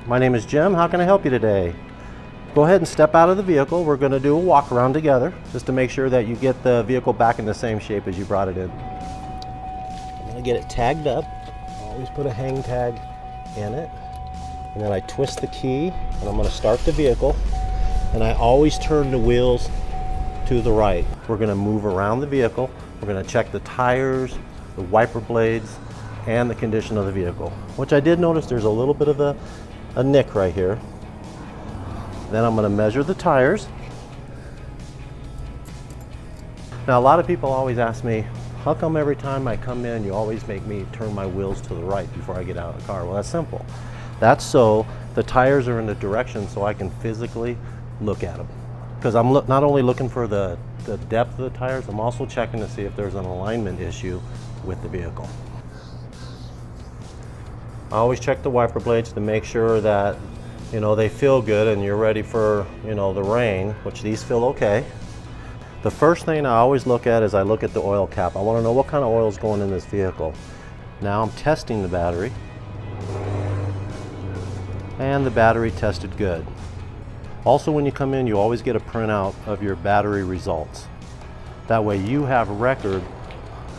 My name is Jim. How can I help you today? Go ahead and step out of the vehicle. We're going to do a walk around together just to make sure that you get the vehicle back in the same shape as you brought it in. I'm going to get it tagged up. Always put a hang tag in it. And then I twist the key and I'm going to start the vehicle. And I always turn the wheels to the right. We're going to move around the vehicle. We're going to check the tires, the wiper blades, and the condition of the vehicle. Which I did notice there's a little bit of a nick right here. Then I'm going to measure the tires. Now a lot of people always ask me, how come every time I come in you always make me turn my wheels to the right before I get out of the car? Well, that's simple. That's so the tires are in the direction so I can physically look at them. Because I'm not only looking for the depth of the tires, I'm also checking to see if there's an alignment issue with the vehicle. I always check the wiper blades to make sure that they feel good and you're ready for the rain, which these feel okay. The first thing I always look at is I look at the oil cap. I want to know what kind of oil is going in this vehicle. Now I'm testing the battery, and the battery tested good. Also, when you come in, you always get a printout of your battery results. That way you have a record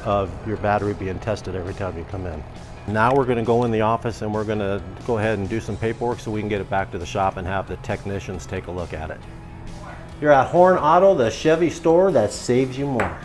of your battery being tested every time you come in. Now we're going to go in the office and we're going to go ahead and do some paperwork so we can get it back to the shop and have the technicians take a look at it. You're at Horne Auto, the Chevy store that saves you more.